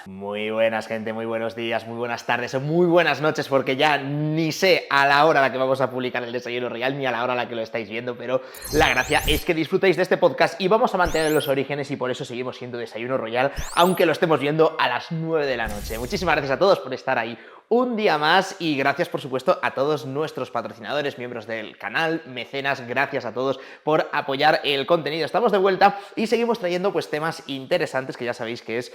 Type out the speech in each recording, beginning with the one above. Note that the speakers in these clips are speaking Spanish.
Muy buenas, gente, muy buenos días, muy buenas tardes o muy buenas noches, porque ya ni sé a la hora a la que vamos a publicar el Desayuno Royal ni a la hora a la que lo estáis viendo, pero la gracia es que disfrutéis de este podcast y vamos a mantener los orígenes y por eso seguimos siendo Desayuno Royal, aunque lo estemos viendo a las 9 de la noche. Muchísimas gracias a todos por estar ahí un día más y gracias, por supuesto, a todos nuestros patrocinadores, miembros del canal, mecenas, gracias a todos por apoyar el contenido. Estamos de vuelta y seguimos trayendo pues temas interesantes que ya sabéis que es,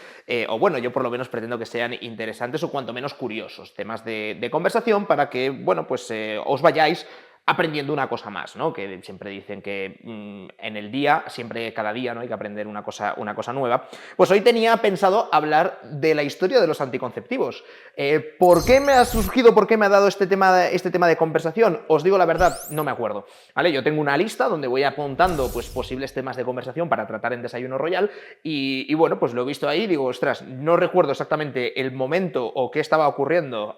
o bueno, yo por lo menos pretendo que sean interesantes o cuanto menos curiosos, temas de conversación para que, bueno, pues os vayáis aprendiendo una cosa más, ¿no? Que siempre dicen que en el día, siempre cada día, ¿no? Hay que aprender una cosa nueva. Pues hoy tenía pensado hablar de la historia de los anticonceptivos. ¿Por qué me ha surgido, por qué me ha dado este tema de conversación? Os digo la verdad, no me acuerdo, ¿vale? Yo tengo una lista donde voy apuntando pues, posibles temas de conversación para tratar en Desayuno Royal y bueno, pues lo he visto ahí y digo, ostras, no recuerdo exactamente el momento o qué estaba ocurriendo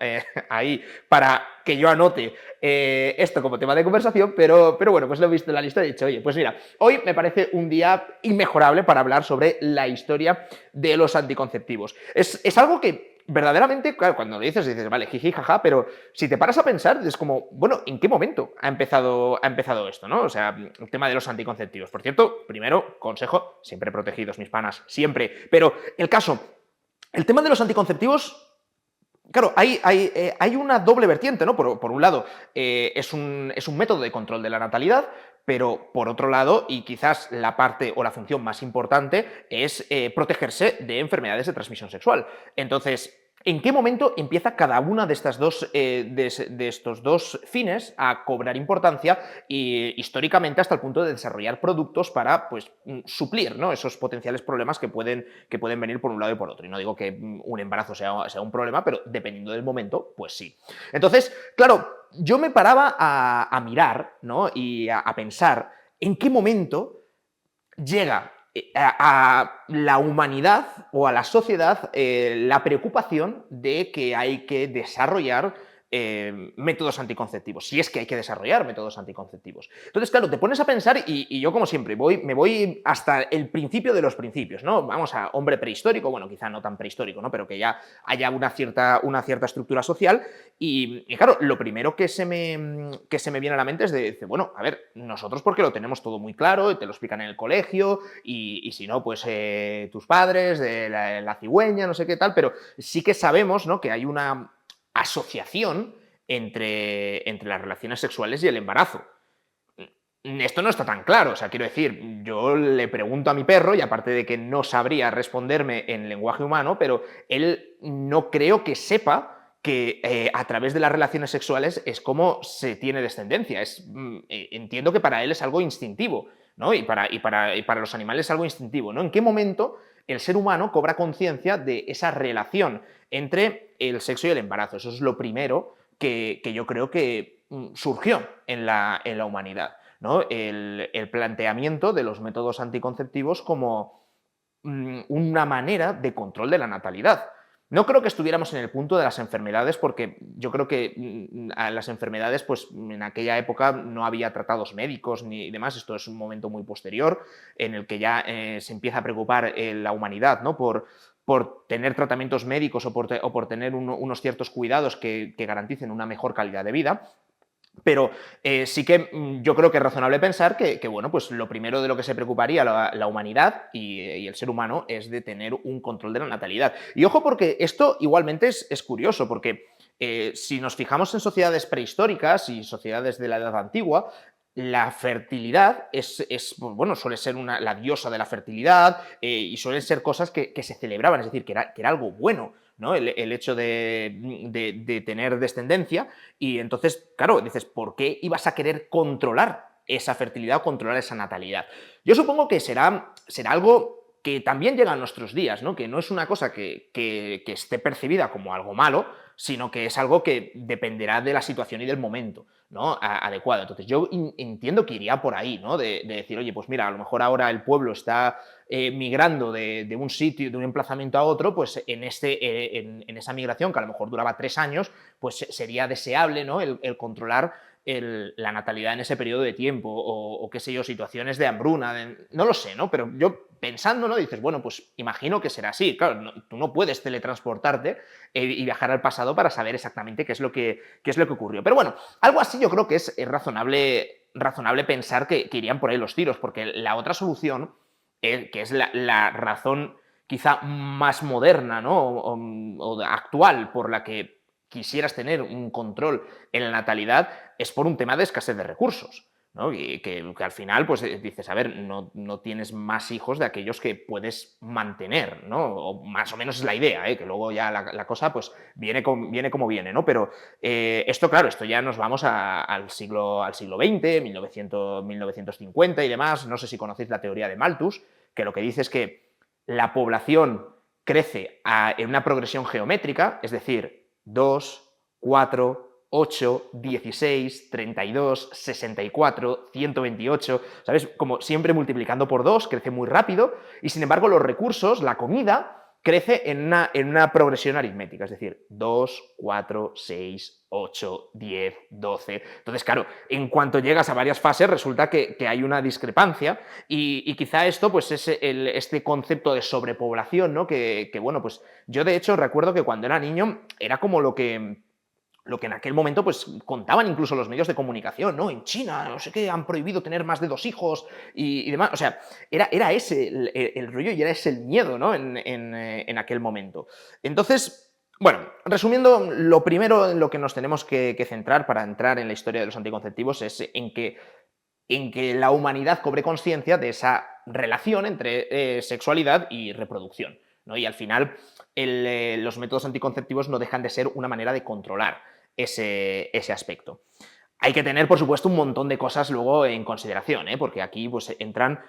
ahí para que yo anote esto como tema de conversación, pero bueno, pues lo he visto en la lista y he dicho, oye, pues mira, hoy me parece un día inmejorable para hablar sobre la historia de los anticonceptivos. Es algo que verdaderamente, claro, cuando lo dices, vale, jiji, jaja, pero si te paras a pensar, es como, bueno, ¿en qué momento ha empezado esto, no? O sea, el tema de los anticonceptivos. Por cierto, primero, consejo, siempre protegidos, mis panas, siempre. Pero el tema de los anticonceptivos. Claro, hay una doble vertiente, ¿no? Por un lado, es un método de control de la natalidad, pero por otro lado, y quizás la parte o la función más importante, es protegerse de enfermedades de transmisión sexual. Entonces, ¿en qué momento empieza cada una de estas dos, de estos dos fines a cobrar importancia y históricamente hasta el punto de desarrollar productos para pues, suplir, ¿no? Esos potenciales problemas que pueden venir por un lado y por otro? Y no digo que un embarazo sea un problema, pero dependiendo del momento, pues sí. Entonces, claro, yo me paraba a mirar, ¿no? Y a pensar en qué momento llega a la humanidad o a la sociedad la preocupación de que hay que desarrollar métodos anticonceptivos, si es que hay que desarrollar métodos anticonceptivos. Entonces, claro, te pones a pensar y yo, como siempre, me voy hasta el principio de los principios, ¿no? Vamos a hombre prehistórico, bueno, quizá no tan prehistórico, ¿no? Pero que ya haya una cierta estructura social y claro, lo primero que se me viene a la mente es de, bueno, a ver, nosotros porque lo tenemos todo muy claro, y te lo explican en el colegio, y si no, pues tus padres, de la cigüeña, no sé qué tal, pero sí que sabemos, ¿no? Que hay una asociación entre las relaciones sexuales y el embarazo. Esto no está tan claro, o sea, quiero decir, yo le pregunto a mi perro y aparte de que no sabría responderme en lenguaje humano, pero él no creo que sepa que a través de las relaciones sexuales es como se tiene descendencia. Entiendo que para él es algo instintivo, ¿no? Y para los animales es algo instintivo, ¿no? ¿En qué momento el ser humano cobra conciencia de esa relación entre el sexo y el embarazo? Eso es lo primero que yo creo que surgió en la humanidad, ¿no? El planteamiento de los métodos anticonceptivos como una manera de control de la natalidad. No creo que estuviéramos en el punto de las enfermedades, porque yo creo que a las enfermedades, pues en aquella época no había tratados médicos ni demás. Esto es un momento muy posterior en el que ya se empieza a preocupar la humanidad, ¿no? Por tener tratamientos médicos o por tener unos ciertos cuidados que garanticen una mejor calidad de vida. Pero sí que yo creo que es razonable pensar que, bueno, pues lo primero de lo que se preocuparía la humanidad y el ser humano es de tener un control de la natalidad. Y ojo, porque esto igualmente es curioso, porque si nos fijamos en sociedades prehistóricas y sociedades de la Edad Antigua, la fertilidad bueno, suele ser la diosa de la fertilidad y suelen ser cosas que se celebraban, es decir, que era algo bueno, ¿no? El hecho de tener descendencia. Y entonces, claro, dices, ¿por qué ibas a querer controlar esa fertilidad o controlar esa natalidad? Yo supongo que será algo que también llega a nuestros días, ¿no? Que no es una cosa que esté percibida como algo malo, sino que es algo que dependerá de la situación y del momento, ¿no? Adecuado. Entonces yo entiendo que iría por ahí, ¿no? De decir, oye, pues mira, a lo mejor ahora el pueblo está migrando de un sitio, de un emplazamiento a otro, pues en esa migración, que a lo mejor duraba 3 años, pues sería deseable, ¿no? El controlar la natalidad en ese periodo de tiempo o qué sé yo, situaciones de hambruna, no lo sé, ¿no? Pero yo pensando, ¿no? Dices, bueno, pues imagino que será así. Claro, tú no puedes teletransportarte y viajar al pasado para saber exactamente qué es lo que ocurrió. Pero bueno, algo así yo creo que es razonable pensar que irían por ahí los tiros, porque la otra solución, que es la razón quizá más moderna, ¿no? O actual por la que quisieras tener un control en la natalidad, es por un tema de escasez de recursos, ¿no? Y que al final, pues dices, a ver, no tienes más hijos de aquellos que puedes mantener, ¿no? O más o menos es la idea, ¿eh? Que luego ya la cosa pues viene como viene, ¿no? Pero esto, claro, esto ya nos vamos al siglo XX, 1950 y demás. No sé si conocéis la teoría de Malthus, que lo que dice es que la población crece en una progresión geométrica, es decir, 2, 4, 8, 16, 32, 64, 128, ¿sabes? Como siempre multiplicando por 2, crece muy rápido, y sin embargo los recursos, la comida, crece en una progresión aritmética, es decir, 2, 4, 6, 8, 10, 12. Entonces, claro, en cuanto llegas a varias fases resulta que hay una discrepancia y quizá esto pues es este concepto de sobrepoblación, ¿no? Bueno, pues yo de hecho recuerdo que cuando era niño era como lo que en aquel momento pues contaban incluso los medios de comunicación, ¿no? En China, no sé qué, han prohibido tener más de 2 hijos y demás. O sea, era ese el rollo y era ese el miedo, ¿no? En aquel momento. Entonces, bueno, resumiendo, lo primero en lo que nos tenemos que centrar para entrar en la historia de los anticonceptivos es en que la humanidad cobre conciencia de esa relación entre sexualidad y reproducción, ¿no? Y al final los métodos anticonceptivos no dejan de ser una manera de controlar ese aspecto. Hay que tener, por supuesto, un montón de cosas luego en consideración, ¿eh? Porque aquí pues, entran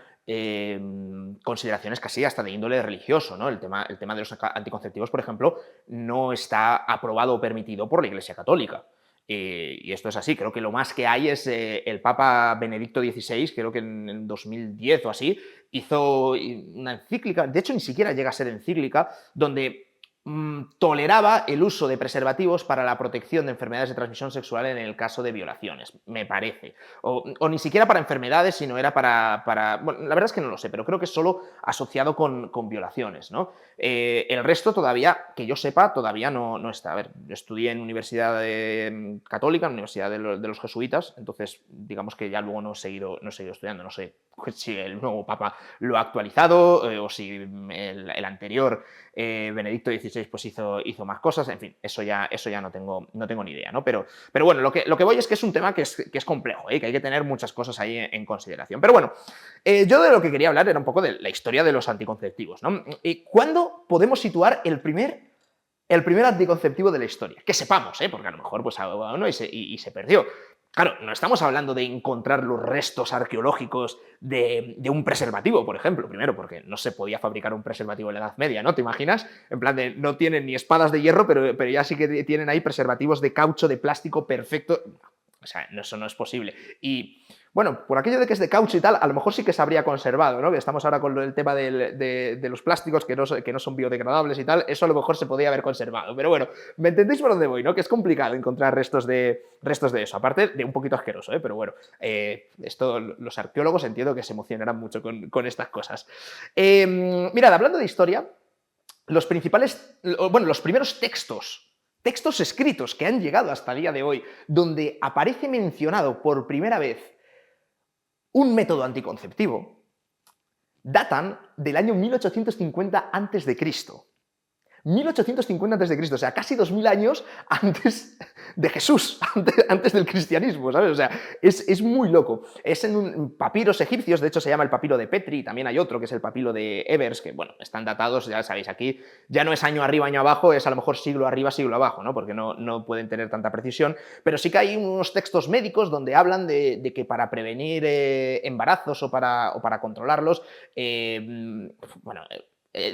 consideraciones casi hasta de índole religioso, ¿no? El tema de los anticonceptivos, por ejemplo, no está aprobado o permitido por la Iglesia Católica. Y esto es así, creo que lo más que hay es el Papa Benedicto XVI, creo que en 2010 o así, hizo una encíclica, de hecho ni siquiera llega a ser encíclica, donde toleraba el uso de preservativos para la protección de enfermedades de transmisión sexual en el caso de violaciones, me parece. O ni siquiera para enfermedades, sino era bueno, la verdad es que no lo sé, pero creo que es solo asociado con violaciones, ¿no? El resto todavía, que yo sepa, todavía no está. A ver, yo estudié en Universidad Católica, en Universidad de los Jesuitas, entonces digamos que ya luego no he seguido estudiando, no sé si el nuevo Papa lo ha actualizado o si el anterior Benedicto XVI pues hizo más cosas, en fin, eso ya no tengo ni idea, ¿no? Pero bueno, lo que voy es que es un tema que es complejo, que hay que tener muchas cosas ahí en consideración. Pero bueno, yo de lo que quería hablar era un poco de la historia de los anticonceptivos, ¿no? ¿Cuándo podemos situar el primer anticonceptivo de la historia? Que sepamos, porque a lo mejor pues uno y se perdió. Claro, no estamos hablando de encontrar los restos arqueológicos de un preservativo, por ejemplo. Primero, porque no se podía fabricar un preservativo en la Edad Media, ¿no? ¿Te imaginas? En plan de, no tienen ni espadas de hierro, pero ya sí que tienen ahí preservativos de caucho, de plástico perfecto. O sea, eso no es posible. Y bueno, por aquello de que es de caucho y tal, a lo mejor sí que se habría conservado, ¿no? Que estamos ahora con el tema de los plásticos que no son biodegradables y tal, eso a lo mejor se podría haber conservado. Pero bueno, ¿me entendéis por dónde voy, no? Que es complicado encontrar restos de eso, aparte de un poquito asqueroso, pero bueno, los arqueólogos entiendo que se emocionarán mucho con estas cosas. Mirad, hablando de historia, los primeros textos escritos que han llegado hasta el día de hoy, donde aparece mencionado por primera vez un método anticonceptivo, datan del año 1850 a.C. 1850 a.C., o sea, casi 2000 años antes de Jesús, antes del cristianismo, ¿sabes? O sea, es muy loco. Es en papiros egipcios, de hecho se llama el papiro de Petri, y también hay otro que es el papiro de Ebers, que, bueno, están datados, ya sabéis, aquí ya no es año arriba, año abajo, es a lo mejor siglo arriba, siglo abajo, ¿no? Porque no pueden tener tanta precisión, pero sí que hay unos textos médicos donde hablan de que para prevenir embarazos o para controlarlos,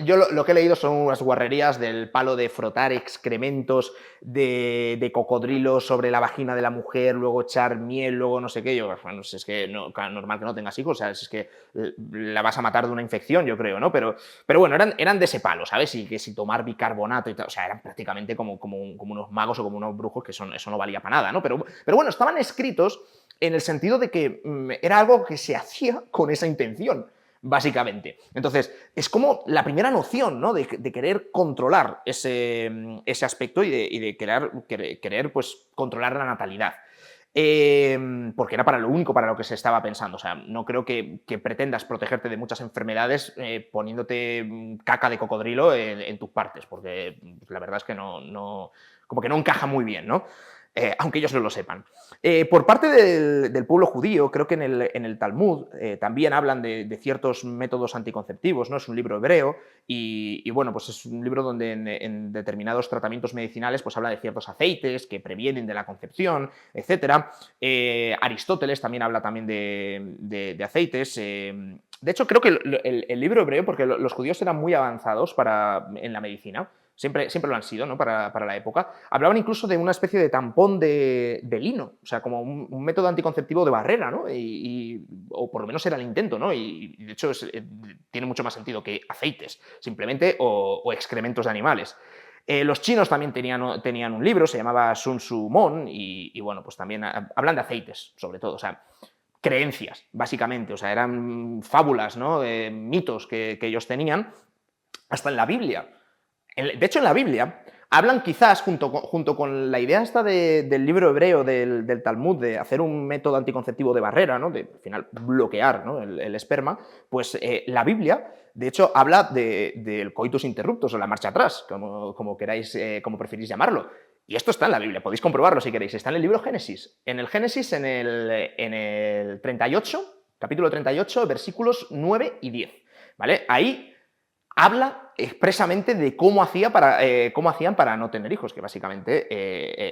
yo lo que he leído son unas guarrerías del palo de frotar excrementos de cocodrilo sobre la vagina de la mujer, luego echar miel, luego no sé qué. Bueno, es que no, normal que no tengas hijos, o sea, es que la vas a matar de una infección, yo creo, ¿no? Pero bueno, eran de ese palo, ¿sabes? Y que si tomar bicarbonato y tal, o sea, eran prácticamente como unos magos o como unos brujos, que eso no valía para nada, ¿no? Pero bueno, estaban escritos en el sentido de que era algo que se hacía con esa intención. básicamente. Entonces, es como la primera noción, ¿no? de querer controlar ese aspecto y de querer pues, controlar la natalidad. Porque era para lo único para lo que se estaba pensando. O sea, no creo que pretendas protegerte de muchas enfermedades poniéndote caca de cocodrilo en tus partes, porque la verdad es que como que no encaja muy bien, ¿no? Aunque ellos no lo sepan. Por parte del pueblo judío, creo que en el Talmud también hablan de ciertos métodos anticonceptivos, ¿no? Es un libro hebreo y bueno, pues es un libro donde en determinados tratamientos medicinales pues habla de ciertos aceites que previenen de la concepción, etcétera. Aristóteles también habla también de aceites. De hecho, creo que el libro hebreo, porque los judíos eran muy avanzados en la medicina, siempre lo han sido, ¿no? Para la época. Hablaban incluso de una especie de tampón de lino, o sea, como un método anticonceptivo de barrera, ¿no? O por lo menos era el intento, ¿no? Y de hecho tiene mucho más sentido que aceites, simplemente, o excrementos de animales. Los chinos también tenían un libro, se llamaba Sun Tzu Mon, y bueno, pues también hablan de aceites, sobre todo, o sea, creencias, básicamente, o sea, eran fábulas, ¿no? Mitos que ellos tenían, hasta en la Biblia. De hecho, en la Biblia hablan quizás, junto con la idea esta del libro hebreo del Talmud, de hacer un método anticonceptivo de barrera, ¿no? De al final bloquear, ¿no? el esperma, pues la Biblia, de hecho, habla del coitus interruptus o la marcha atrás, como queráis, como preferís llamarlo. Y esto está en la Biblia, podéis comprobarlo si queréis. Está en el libro Génesis. En el Génesis, en el 38, capítulo 38, versículos 9 y 10. ¿Vale? Ahí habla expresamente de cómo hacían para no tener hijos, que básicamente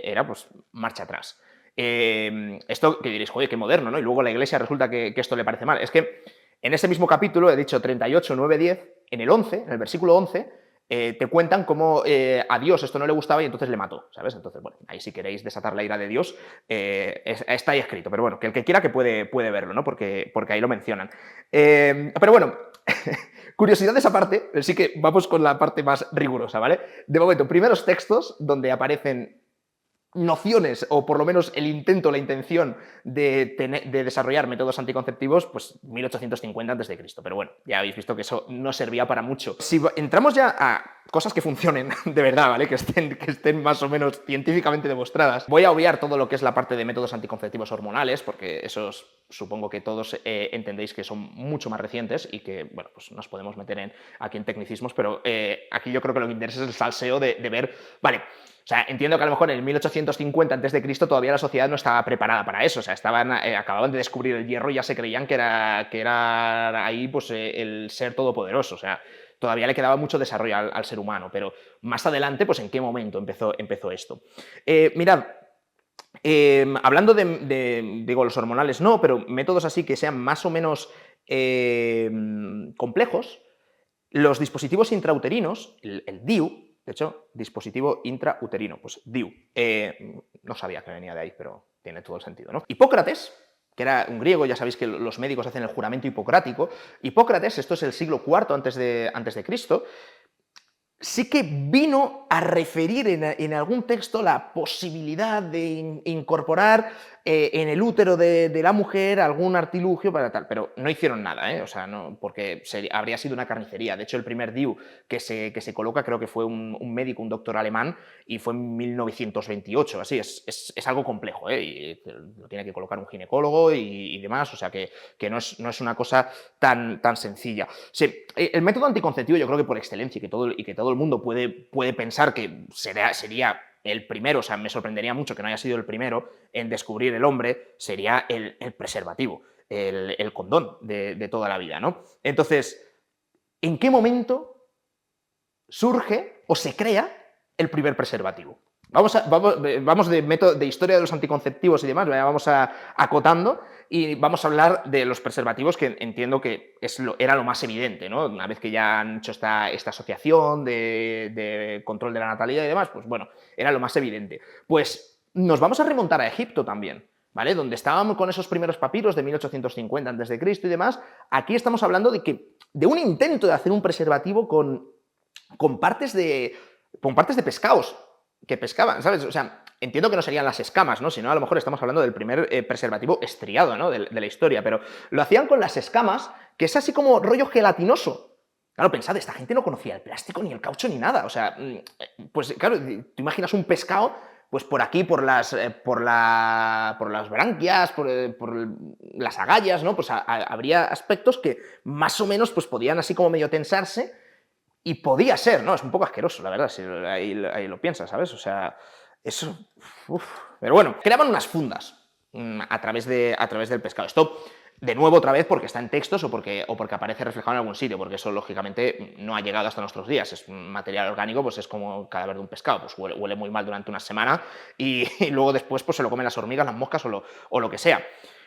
era pues marcha atrás. Esto que diréis, joder, qué moderno, ¿no? Y luego la Iglesia resulta que esto le parece mal. Es que en ese mismo capítulo, he dicho 38, 9, 10, en el 11, en el versículo 11, te cuentan cómo a Dios esto no le gustaba y entonces le mató, ¿sabes? Entonces, bueno, ahí si queréis desatar la ira de Dios, está ahí escrito, pero bueno, que el que quiera que puede verlo, ¿no? Porque ahí lo mencionan. Pero bueno, curiosidades aparte, sí que vamos con la parte más rigurosa, ¿vale? De momento, primeros textos donde aparecen nociones, o por lo menos el intento, la intención de desarrollar métodos anticonceptivos, pues 1850 a.C. Pero bueno, ya habéis visto que eso no servía para mucho. Si entramos ya a cosas que funcionen de verdad, ¿vale? Que estén más o menos científicamente demostradas, voy a obviar todo lo que es la parte de métodos anticonceptivos hormonales, porque esos supongo que todos entendéis que son mucho más recientes y que, bueno, pues nos podemos meter aquí en tecnicismos, pero aquí yo creo que lo que interesa es el salseo de ver, vale. O sea, entiendo que a lo mejor en el 1850 a.C. todavía la sociedad no estaba preparada para eso. O sea, acababan de descubrir el hierro y ya se creían que era ahí pues, el ser todopoderoso. O sea, todavía le quedaba mucho desarrollo al ser humano. Pero más adelante, pues ¿en qué momento empezó esto? Mirad, hablando digo, los hormonales no, pero métodos así que sean más o menos complejos, los dispositivos intrauterinos, el DIU, de hecho, dispositivo intrauterino, pues DIU. No sabía que venía de ahí, pero tiene todo el sentido, ¿no? Hipócrates, que era un griego, ya sabéis que los médicos hacen el juramento hipocrático. Hipócrates, esto es el siglo IV antes de Cristo, sí que vino a referir en algún texto la posibilidad de incorporar en el útero de la mujer algún artilugio para tal, pero no hicieron nada, ¿eh? O sea, no, porque habría sido una carnicería. De hecho, el primer DIU que se coloca creo que fue un médico, un doctor alemán, y fue en 1928, así, es algo complejo, ¿eh? Y lo tiene que colocar un ginecólogo y demás, o sea, que no es una cosa tan sencilla. Sí, el método anticonceptivo yo creo que por excelencia y que todo el mundo puede pensar que sería el primero, o sea, me sorprendería mucho que no haya sido el primero en descubrir el hombre, sería el preservativo, el condón de toda la vida, ¿no? Entonces, ¿en qué momento surge o se crea el primer preservativo? Vamos de historia de los anticonceptivos y demás, vamos acotando y vamos a hablar de los preservativos, que entiendo que era lo más evidente, ¿no? Una vez que ya han hecho esta asociación de control de la natalidad y demás, pues bueno, era lo más evidente. Pues nos vamos a remontar a Egipto también, ¿vale? Donde estábamos con esos primeros papiros de 1850 a.C. y demás. Aquí estamos hablando de un intento de hacer un preservativo con partes de pescados que pescaban, ¿sabes? O sea, entiendo que no serían las escamas, ¿no? Si no, a lo mejor estamos hablando del primer preservativo estriado, ¿no? De la historia, pero lo hacían con las escamas que es así como rollo gelatinoso. Claro, pensad, esta gente no conocía el plástico, ni el caucho, ni nada. O sea, pues claro, tú imaginas un pescado, pues por aquí, por las branquias, por las agallas, ¿no? Pues habría aspectos que más o menos pues podían así como medio tensarse y podía ser, ¿no? Es un poco asqueroso, la verdad, si ahí lo piensas, ¿sabes? O sea, eso... Uf. Pero bueno, creaban unas fundas a través del pescado. Esto, de nuevo, otra vez, porque está en textos o porque aparece reflejado en algún sitio, porque eso, lógicamente, no ha llegado hasta nuestros días. Es un material orgánico, pues es como el cadáver de un pescado, pues huele muy mal durante una semana y luego después pues se lo comen las hormigas, las moscas o lo que sea.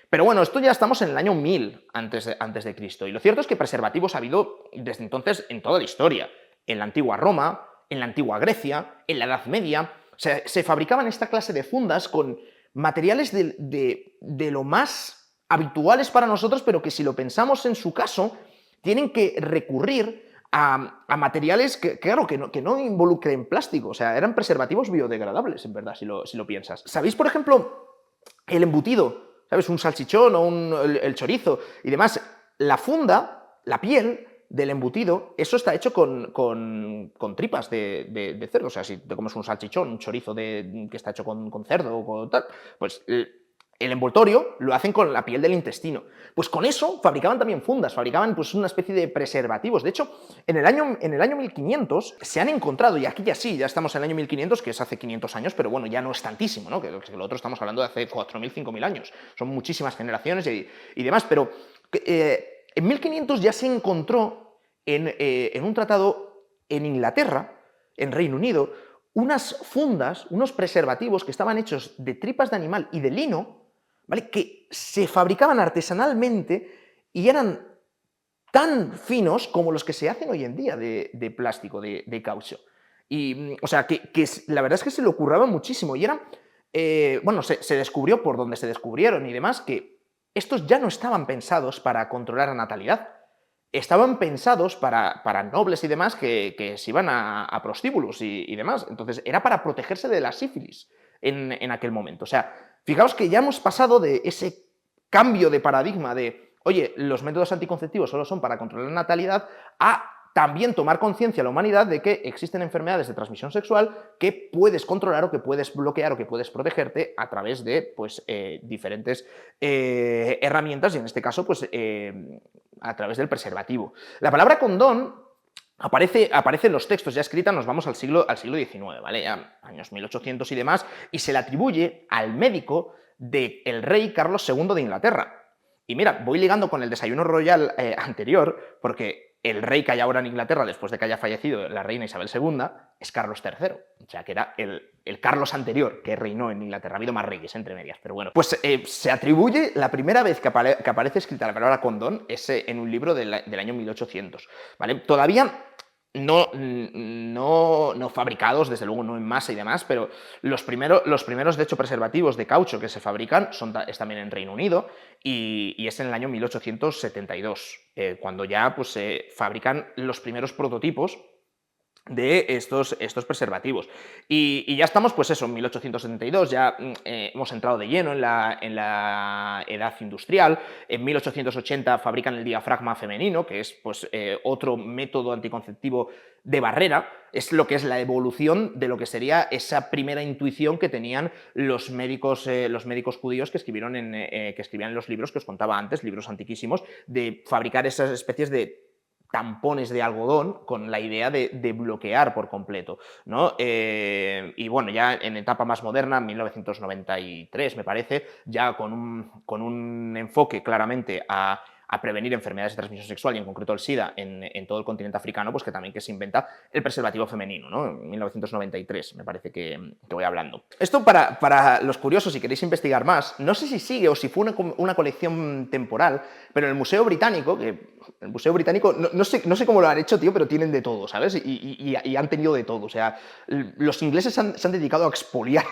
Pero bueno, esto ya estamos en el año 1000 antes de Cristo, y lo cierto es que preservativos ha habido desde entonces en toda la historia. En la antigua Roma, en la antigua Grecia, en la Edad Media, se fabricaban esta clase de fundas con materiales de lo más habituales para nosotros, pero que si lo pensamos en su caso, tienen que recurrir a materiales claro, que no involucren plástico. O sea, eran preservativos biodegradables, en verdad, si lo piensas. ¿Sabéis, por ejemplo, el embutido? ¿Sabes? Un salchichón o el chorizo y demás. La funda, la piel del embutido, eso está hecho con tripas de cerdo. O sea, si te comes un salchichón, un chorizo que está hecho con cerdo o con tal, pues el envoltorio lo hacen con la piel del intestino. Pues con eso fabricaban también fundas, fabricaban pues una especie de preservativos. De hecho, en el año 1500 se han encontrado, y aquí ya sí, ya estamos en el año 1500, que es hace 500 años, pero bueno, ya no es tantísimo, ¿no? Que lo otro estamos hablando de hace 4000, 5000 años. Son muchísimas generaciones y demás, pero en 1500 ya se encontró en un tratado en Inglaterra, en Reino Unido, unas fundas, unos preservativos que estaban hechos de tripas de animal y de lino, ¿vale? Que se fabricaban artesanalmente y eran tan finos como los que se hacen hoy en día de plástico, de caucho. Y, o sea, que la verdad es que se lo curraban muchísimo y eran, bueno, se descubrió por donde se descubrieron y demás que estos ya no estaban pensados para controlar la natalidad. Estaban pensados para nobles y demás que se iban a prostíbulos y demás. Entonces, era para protegerse de la sífilis en aquel momento. O sea, fijaos que ya hemos pasado de ese cambio de paradigma de, oye, los métodos anticonceptivos solo son para controlar la natalidad, a también tomar conciencia a la humanidad de que existen enfermedades de transmisión sexual que puedes controlar o que puedes bloquear o que puedes protegerte a través de pues, diferentes herramientas y en este caso pues, a través del preservativo. La palabra condón aparece en los textos ya escrita, nos vamos al siglo XIX, ¿vale? Ya años 1800 y demás, y se le atribuye al médico del rey Carlos II de Inglaterra. Y mira, voy ligando con el desayuno royal anterior, porque el rey que hay ahora en Inglaterra, después de que haya fallecido la reina Isabel II, es Carlos III. O sea, que era el Carlos anterior que reinó en Inglaterra. Ha habido más reyes, entre medias, pero bueno. Pues se atribuye, la primera vez que aparece escrita la palabra condón es en un libro del año 1800, ¿vale? Todavía no fabricados, desde luego no en masa y demás, pero los primeros de hecho preservativos de caucho que se fabrican es también en Reino Unido y es en el año 1872, cuando ya pues, se fabrican los primeros prototipos de estos preservativos. Y ya estamos, pues eso, en 1872, ya hemos entrado de lleno en la edad industrial. En 1880 fabrican el diafragma femenino, que es pues, otro método anticonceptivo de barrera. Es lo que es la evolución de lo que sería esa primera intuición que tenían los médicos judíos que escribían en los libros que os contaba antes, libros antiquísimos, de fabricar esas especies de tampones de algodón con la idea de bloquear por completo, ¿no? Y bueno, ya en etapa más moderna, 1993 me parece, ya con un enfoque claramente a prevenir enfermedades de transmisión sexual y en concreto el SIDA en todo el continente africano, pues que también se inventa el preservativo femenino, ¿no? En 1993 me parece que voy hablando. Esto para los curiosos, si queréis investigar más, no sé si sigue o si fue una colección temporal, pero en el Museo Británico, no sé cómo lo han hecho, tío, pero tienen de todo, ¿sabes? Y han tenido de todo. O sea, los ingleses se han dedicado a expoliar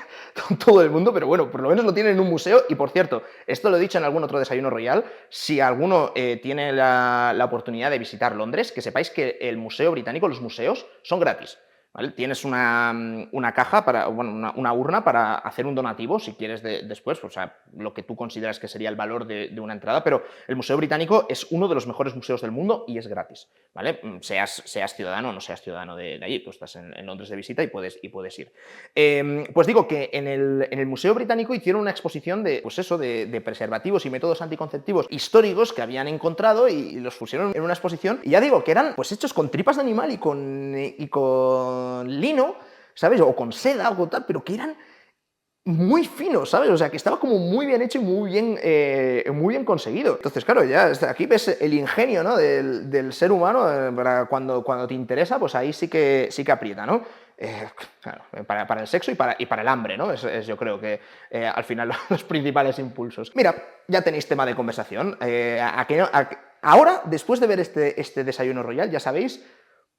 todo el mundo, pero bueno, por lo menos lo tienen en un museo. Y por cierto, esto lo he dicho en algún otro desayuno royal, si alguno tiene la oportunidad de visitar Londres, que sepáis que el Museo Británico, los museos, son gratis. ¿vale? Tienes una caja, bueno, una urna para hacer un donativo, si quieres después, o sea, lo que tú consideras que sería el valor de una entrada, pero el Museo Británico es uno de los mejores museos del mundo y es gratis, ¿vale? Seas ciudadano o no seas ciudadano de allí, tú estás en Londres de visita y puedes ir. Pues digo que en el Museo Británico hicieron una exposición de, pues eso, de preservativos y métodos anticonceptivos históricos que habían encontrado y los pusieron en una exposición, y ya digo, que eran pues hechos con tripas de animal y con lino, ¿sabes? O con seda o tal, pero que eran muy finos, ¿sabes? O sea, que estaba como muy bien hecho y muy bien conseguido. Entonces, claro, ya aquí ves el ingenio, ¿no? del ser humano, para cuando te interesa, pues ahí sí que aprieta, ¿no? Claro, para el sexo y para el hambre, ¿no? Yo creo que al final los principales impulsos. Mira, ya tenéis tema de conversación. Ahora, después de ver este desayuno royal, ya sabéis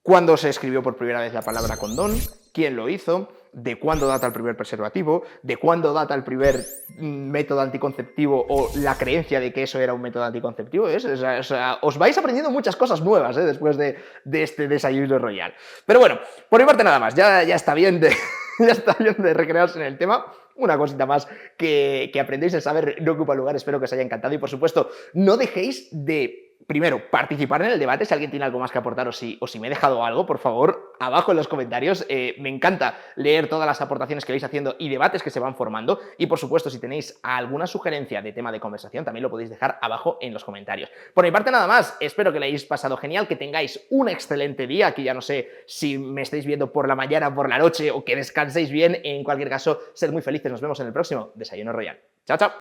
cuándo se escribió por primera vez la palabra condón, quién lo hizo, de cuándo data el primer preservativo, de cuándo data el primer método anticonceptivo o la creencia de que eso era un método anticonceptivo. O sea, os vais aprendiendo muchas cosas nuevas después de este desayuno royal. Pero bueno, por mi parte nada más, ya está bien ya está bien de recrearse en el tema. Una cosita más que aprendéis, el saber no ocupa lugar, espero que os haya encantado y por supuesto no dejéis de, primero, participar en el debate. Si alguien tiene algo más que aportar o si me he dejado algo, por favor, abajo en los comentarios. Me encanta leer todas las aportaciones que vais haciendo y debates que se van formando. Y por supuesto, si tenéis alguna sugerencia de tema de conversación, también lo podéis dejar abajo en los comentarios. Por mi parte, nada más. Espero que lo hayáis pasado genial, que tengáis un excelente día, que ya no sé si me estáis viendo por la mañana, por la noche o que descanséis bien. En cualquier caso, sed muy felices. Nos vemos en el próximo Desayuno Royal. Chao, chao.